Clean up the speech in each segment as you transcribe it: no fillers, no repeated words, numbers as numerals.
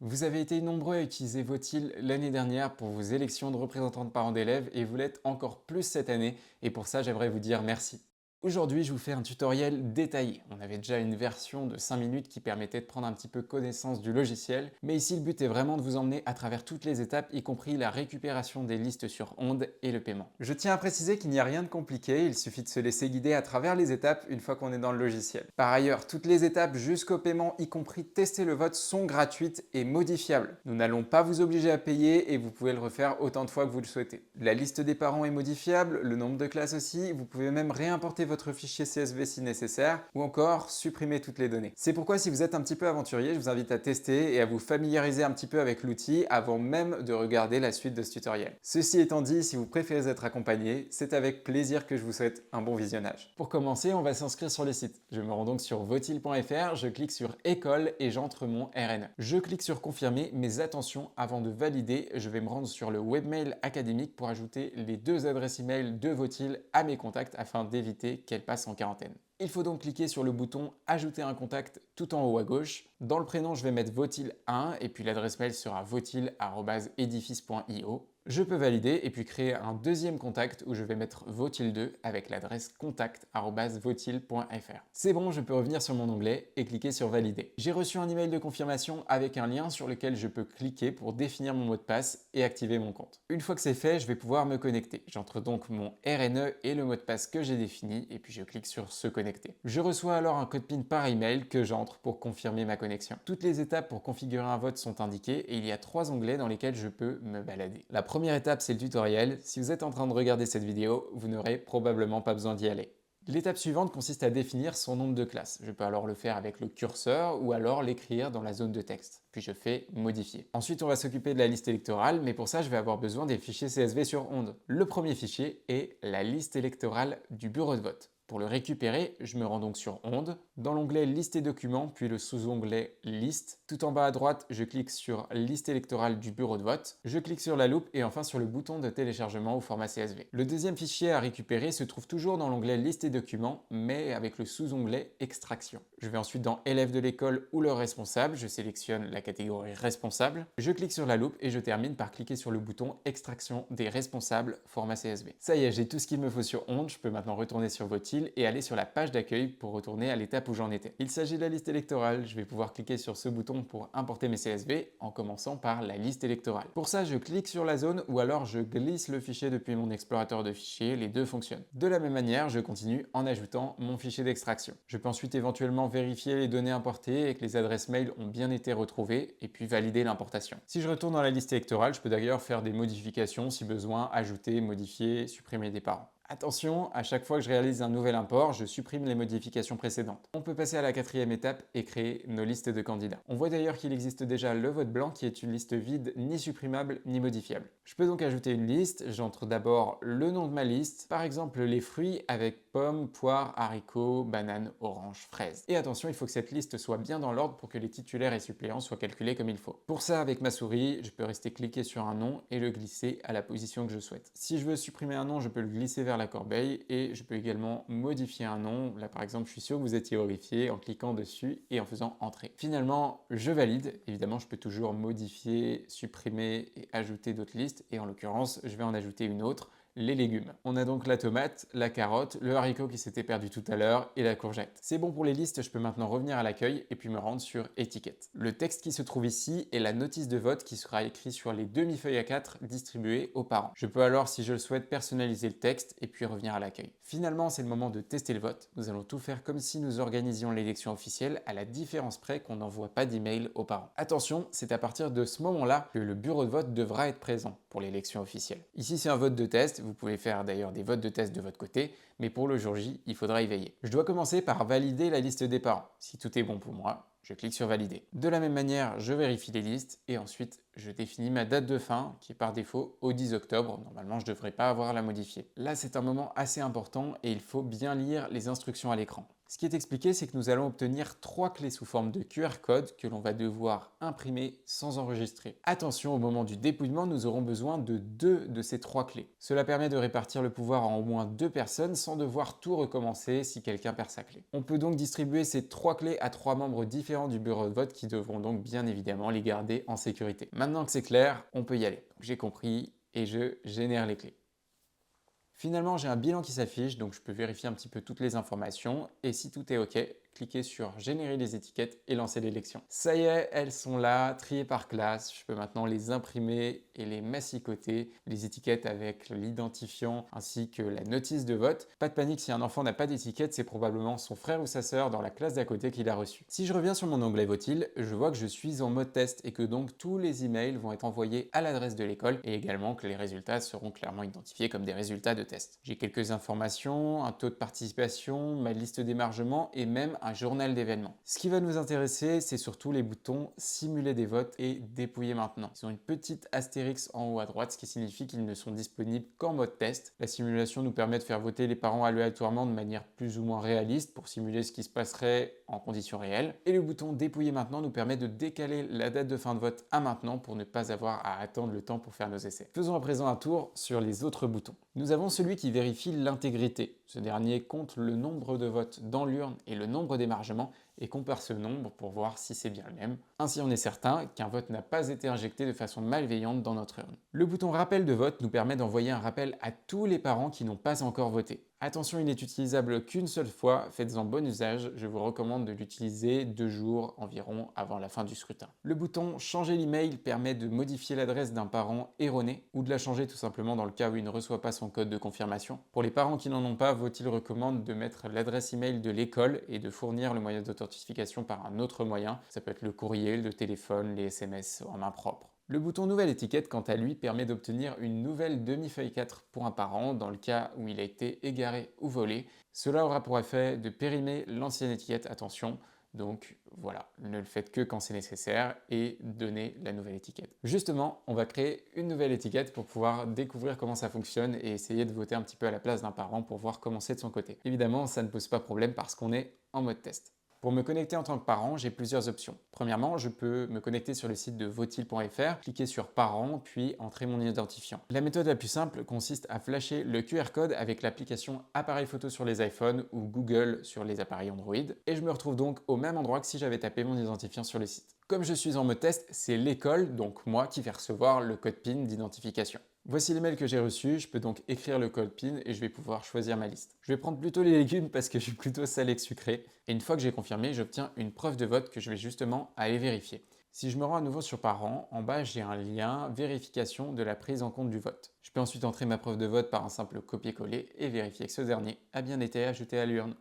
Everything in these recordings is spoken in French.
Vous avez été nombreux à utiliser Votil l'année dernière pour vos élections de représentants de parents d'élèves et vous l'êtes encore plus cette année et pour ça j'aimerais vous dire merci. Aujourd'hui je vous fais un tutoriel détaillé. On avait déjà une version de 5 minutes qui permettait de prendre un petit peu connaissance du logiciel, mais ici le but est vraiment de vous emmener à travers toutes les étapes, y compris la récupération des listes sur onde et le paiement. Je tiens à préciser qu'il n'y a rien de compliqué, il suffit de se laisser guider à travers les étapes une fois qu'on est dans le logiciel. Par ailleurs, toutes les étapes jusqu'au paiement, y compris tester le vote, sont gratuites et modifiables. Nous n'allons pas vous obliger à payer et vous pouvez le refaire autant de fois que vous le souhaitez. La liste des parents est modifiable, le nombre de classes aussi, vous pouvez même réimporter votre fichier CSV si nécessaire ou encore supprimer toutes les données. C'est pourquoi si vous êtes un petit peu aventurier, je vous invite à tester et à vous familiariser un petit peu avec l'outil avant même de regarder la suite de ce tutoriel. Ceci étant dit, si vous préférez être accompagné, c'est avec plaisir que je vous souhaite un bon visionnage. Pour commencer, on va s'inscrire sur le site. Je me rends donc sur votil.fr, je clique sur école et j'entre mon RNE. Je clique sur confirmer, mais attention, avant de valider, je vais me rendre sur le webmail académique pour ajouter les 2 adresses email de Votil à mes contacts afin d'éviter qu'elles passent en quarantaine. Il faut donc cliquer sur le bouton ajouter un contact tout en haut à gauche. Dans le prénom, je vais mettre votil1 et puis l'adresse mail sera votil@edifice.io. Je peux valider et puis créer un deuxième contact où je vais mettre votil2 avec l'adresse contact@votil.fr. C'est bon, je peux revenir sur mon onglet et cliquer sur valider. J'ai reçu un email de confirmation avec un lien sur lequel je peux cliquer pour définir mon mot de passe et activer mon compte. Une fois que c'est fait, je vais pouvoir me connecter. J'entre donc mon RNE et le mot de passe que j'ai défini et puis je clique sur se connecter. Je reçois alors un code PIN par email que j'entre pour confirmer ma connexion. Toutes les étapes pour configurer un vote sont indiquées et il y a 3 onglets dans lesquels je peux me balader. La première étape, c'est le tutoriel. Si vous êtes en train de regarder cette vidéo, vous n'aurez probablement pas besoin d'y aller. L'étape suivante consiste à définir son nombre de classes. Je peux alors le faire avec le curseur ou alors l'écrire dans la zone de texte. Puis je fais modifier. Ensuite, on va s'occuper de la liste électorale, mais pour ça, je vais avoir besoin des fichiers CSV sur onde. Le premier fichier est la liste électorale du bureau de vote. Pour le récupérer, je me rends donc sur onde, dans l'onglet liste et documents, puis le sous-onglet liste. Tout en bas à droite, je clique sur liste électorale du bureau de vote, je clique sur la loupe et enfin sur le bouton de téléchargement au format CSV. Le deuxième fichier à récupérer se trouve toujours dans l'onglet liste et documents, mais avec le sous-onglet extraction. Je vais ensuite dans élèves de l'école ou leur responsable, je sélectionne la catégorie responsable, je clique sur la loupe et je termine par cliquer sur le bouton extraction des responsables format CSV. Ça y est, j'ai tout ce qu'il me faut sur onde, je peux maintenant retourner sur Votil et aller sur la page d'accueil pour retourner à l'étape où j'en étais. Il s'agit de la liste électorale, je vais pouvoir cliquer sur ce bouton pour importer mes CSV en commençant par la liste électorale. Pour ça, je clique sur la zone ou alors je glisse le fichier depuis mon explorateur de fichiers, les deux fonctionnent. De la même manière, je continue en ajoutant mon fichier d'extraction. Je peux ensuite éventuellement vérifier les données importées et que les adresses mail ont bien été retrouvées et puis valider l'importation. Si je retourne dans la liste électorale, je peux d'ailleurs faire des modifications si besoin, ajouter, modifier, supprimer des parents. Attention, à chaque fois que je réalise un nouvel import, je supprime les modifications précédentes. On peut passer à la 4e étape et créer nos listes de candidats. On voit d'ailleurs qu'il existe déjà le vote blanc qui est une liste vide ni supprimable ni modifiable. Je peux donc ajouter une liste, j'entre d'abord le nom de ma liste, par exemple les fruits avec pommes, poires, haricots, bananes, oranges, fraises. Et attention, il faut que cette liste soit bien dans l'ordre pour que les titulaires et suppléants soient calculés comme il faut. Pour ça, avec ma souris, je peux rester cliquer sur un nom et le glisser à la position que je souhaite. Si je veux supprimer un nom, je peux le glisser vers la corbeille et je peux également modifier un nom. Là par exemple, je suis sûr que vous étiez horrifié en cliquant dessus et en faisant entrer. Finalement, je valide. Évidemment, je peux toujours modifier, supprimer et ajouter d'autres listes et en l'occurrence, je vais en ajouter une autre. Les légumes. On a donc la tomate, la carotte, le haricot qui s'était perdu tout à l'heure et la courgette. C'est bon pour les listes, je peux maintenant revenir à l'accueil et puis me rendre sur étiquette. Le texte qui se trouve ici est la notice de vote qui sera écrit sur les demi-feuilles A4 distribuées aux parents. Je peux alors, si je le souhaite, personnaliser le texte et puis revenir à l'accueil. Finalement, c'est le moment de tester le vote. Nous allons tout faire comme si nous organisions l'élection officielle à la différence près qu'on n'envoie pas d'email aux parents. Attention, c'est à partir de ce moment-là que le bureau de vote devra être présent pour l'élection officielle. Ici, c'est un vote de test. Vous pouvez faire d'ailleurs des votes de test de votre côté, mais pour le jour J, il faudra y veiller. Je dois commencer par valider la liste des parents. Si tout est bon pour moi, je clique sur valider. De la même manière, je vérifie les listes et ensuite je définis ma date de fin qui est par défaut au 10 octobre. Normalement, je ne devrais pas avoir à la modifier. Là, c'est un moment assez important et il faut bien lire les instructions à l'écran. Ce qui est expliqué, c'est que nous allons obtenir 3 clés sous forme de QR code que l'on va devoir imprimer sans enregistrer. Attention, au moment du dépouillement, nous aurons besoin de 2 de ces 3 clés. Cela permet de répartir le pouvoir en au moins 2 personnes sans devoir tout recommencer si quelqu'un perd sa clé. On peut donc distribuer ces 3 clés à 3 membres différents du bureau de vote qui devront donc bien évidemment les garder en sécurité. Maintenant que c'est clair, on peut y aller. J'ai compris et je génère les clés. Finalement, j'ai un bilan qui s'affiche, donc je peux vérifier un petit peu toutes les informations. Et si tout est OK, cliquez sur générer les étiquettes et lancer l'élection. Ça y est, elles sont là, triées par classe. Je peux maintenant les imprimer et les massicoter. Les étiquettes avec l'identifiant ainsi que la notice de vote. Pas de panique, si un enfant n'a pas d'étiquette, c'est probablement son frère ou sa sœur dans la classe d'à côté qui l'a reçu. Si je reviens sur mon onglet Vote-il, je vois que je suis en mode test et que donc tous les emails vont être envoyés à l'adresse de l'école et également que les résultats seront clairement identifiés comme des résultats de test. J'ai quelques informations, un taux de participation, ma liste d'émargement et même un journal d'événements. Ce qui va nous intéresser, c'est surtout les boutons simuler des votes et dépouiller maintenant. Ils ont une petite astérix en haut à droite, ce qui signifie qu'ils ne sont disponibles qu'en mode test. La simulation nous permet de faire voter les parents aléatoirement de manière plus ou moins réaliste pour simuler ce qui se passerait en conditions réelles. Et le bouton dépouiller maintenant nous permet de décaler la date de fin de vote à maintenant pour ne pas avoir à attendre le temps pour faire nos essais. Faisons à présent un tour sur les autres boutons. Nous avons celui qui vérifie l'intégrité. Ce dernier compte le nombre de votes dans l'urne et le nombre d'émargements et compare ce nombre pour voir si c'est bien le même. Ainsi, on est certain qu'un vote n'a pas été injecté de façon malveillante dans notre urne. Le bouton rappel de vote nous permet d'envoyer un rappel à tous les parents qui n'ont pas encore voté. Attention, il n'est utilisable qu'une seule fois, faites-en bon usage, je vous recommande de l'utiliser 2 jours environ avant la fin du scrutin. Le bouton changer l'email permet de modifier l'adresse d'un parent erroné ou de la changer tout simplement dans le cas où il ne reçoit pas son code de confirmation. Pour les parents qui n'en ont pas, Vote-il recommande de mettre l'adresse email de l'école et de fournir le moyen d'authentification par un autre moyen. Ça peut être le courrier, le téléphone, les SMS en main propre. Le bouton nouvelle étiquette, quant à lui, permet d'obtenir une nouvelle demi-feuille 4 pour un parent dans le cas où il a été égaré ou volé. Cela aura pour effet de périmer l'ancienne étiquette, attention. Donc voilà, ne le faites que quand c'est nécessaire et donnez la nouvelle étiquette. Justement, on va créer une nouvelle étiquette pour pouvoir découvrir comment ça fonctionne et essayer de voter un petit peu à la place d'un parent pour voir comment c'est de son côté. Évidemment, ça ne pose pas problème parce qu'on est en mode test. Pour me connecter en tant que parent, j'ai plusieurs options. Premièrement, je peux me connecter sur le site de votil.fr, cliquer sur parent, puis entrer mon identifiant. La méthode la plus simple consiste à flasher le QR code avec l'application appareil photo sur les iPhones ou Google sur les appareils Android, et je me retrouve donc au même endroit que si j'avais tapé mon identifiant sur le site. Comme je suis en mode test, c'est l'école, donc moi, qui vais recevoir le code PIN d'identification. Voici l'email que j'ai reçu, je peux donc écrire le code PIN et je vais pouvoir choisir ma liste. Je vais prendre plutôt les légumes parce que je suis plutôt salé que sucré. Et une fois que j'ai confirmé, j'obtiens une preuve de vote que je vais justement aller vérifier. Si je me rends à nouveau sur Parents, en bas j'ai un lien vérification de la prise en compte du vote. Je peux ensuite entrer ma preuve de vote par un simple copier-coller et vérifier que ce dernier a bien été ajouté à l'urne.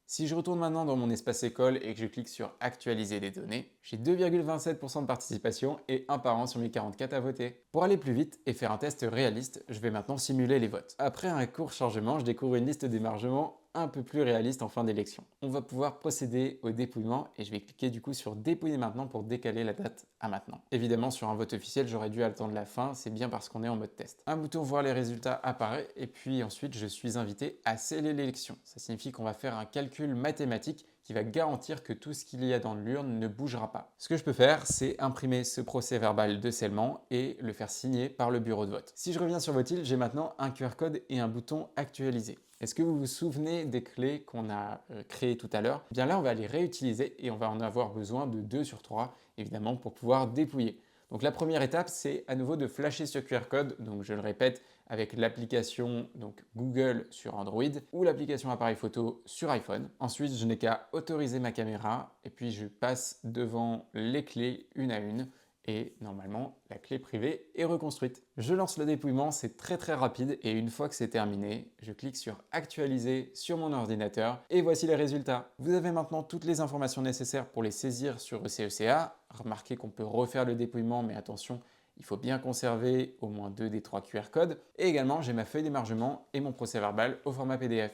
Si je retourne maintenant dans mon espace école et que je clique sur actualiser les données, j'ai 2,27% de participation et un parent sur mes 44 à voter. Pour aller plus vite et faire un test réaliste, je vais maintenant simuler les votes. Après un court chargement, je découvre une liste d'émargements un peu plus réaliste en fin d'élection. On va pouvoir procéder au dépouillement et je vais cliquer du coup sur dépouiller maintenant pour décaler la date à maintenant. Évidemment, sur un vote officiel, j'aurais dû attendre la fin, c'est bien parce qu'on est en mode test. Un bouton voir les résultats apparaît et puis ensuite je suis invité à sceller l'élection. Ça signifie qu'on va faire un calcul mathématique qui va garantir que tout ce qu'il y a dans l'urne ne bougera pas. Ce que je peux faire, c'est imprimer ce procès verbal de scellement et le faire signer par le bureau de vote. Si je reviens sur Votil, j'ai maintenant un QR code et un bouton actualiser. Est-ce que vous vous souvenez des clés qu'on a créées tout à l'heure? Bien là, on va les réutiliser et on va en avoir besoin de 2 sur 3, évidemment, pour pouvoir dépouiller. Donc la première étape, c'est à nouveau de flasher ce QR code, donc je le répète, avec l'application Google sur Android ou l'application appareil photo sur iPhone. Ensuite, je n'ai qu'à autoriser ma caméra et puis je passe devant les clés une à une et normalement la clé privée est reconstruite. Je lance le dépouillement, c'est très rapide et une fois que c'est terminé, je clique sur actualiser sur mon ordinateur et voici les résultats. Vous avez maintenant toutes les informations nécessaires pour les saisir sur ECECA. Remarquez qu'on peut refaire le dépouillement mais attention, il faut bien conserver au moins 2 des 3 QR codes. Et également, j'ai ma feuille d'émargement et mon procès verbal au format PDF.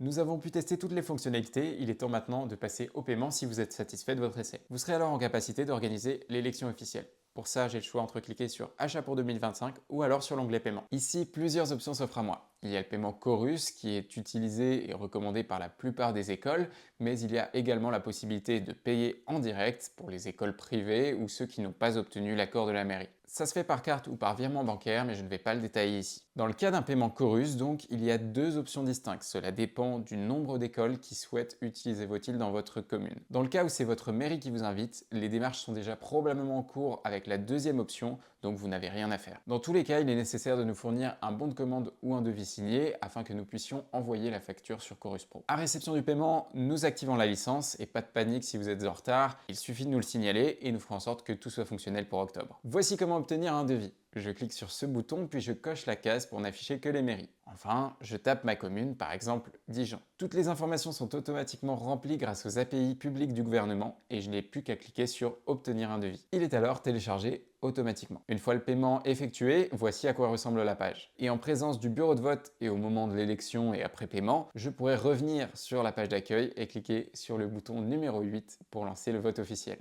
Nous avons pu tester toutes les fonctionnalités, il est temps maintenant de passer au paiement si vous êtes satisfait de votre essai. Vous serez alors en capacité d'organiser l'élection officielle. Pour ça, j'ai le choix entre cliquer sur Achat pour 2025 ou alors sur l'onglet Paiement. Ici, plusieurs options s'offrent à moi. Il y a le paiement Chorus qui est utilisé et recommandé par la plupart des écoles, mais il y a également la possibilité de payer en direct pour les écoles privées ou ceux qui n'ont pas obtenu l'accord de la mairie. Ça se fait par carte ou par virement bancaire, mais je ne vais pas le détailler ici. Dans le cas d'un paiement Chorus, donc, il y a deux options distinctes. Cela dépend du nombre d'écoles qui souhaitent utiliser Votil dans votre commune. Dans le cas où c'est votre mairie qui vous invite, les démarches sont déjà probablement en cours avec la deuxième option, donc vous n'avez rien à faire. Dans tous les cas, il est nécessaire de nous fournir un bon de commande ou un devis signé afin que nous puissions envoyer la facture sur Chorus Pro. À réception du paiement, nous activons la licence et pas de panique si vous êtes en retard, il suffit de nous le signaler et nous ferons en sorte que tout soit fonctionnel pour octobre. Voici comment obtenir un devis. Je clique sur ce bouton puis je coche la case pour n'afficher que les mairies. Enfin, je tape ma commune, par exemple Dijon. Toutes les informations sont automatiquement remplies grâce aux API publiques du gouvernement et je n'ai plus qu'à cliquer sur obtenir un devis. Il est alors téléchargé automatiquement. Une fois le paiement effectué, voici à quoi ressemble la page. Et en présence du bureau de vote et au moment de l'élection et après paiement, je pourrais revenir sur la page d'accueil et cliquer sur le bouton numéro 8 pour lancer le vote officiel.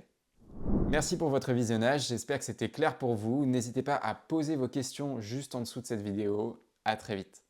Merci pour votre visionnage, j'espère que c'était clair pour vous. N'hésitez pas à poser vos questions juste en dessous de cette vidéo. À très vite.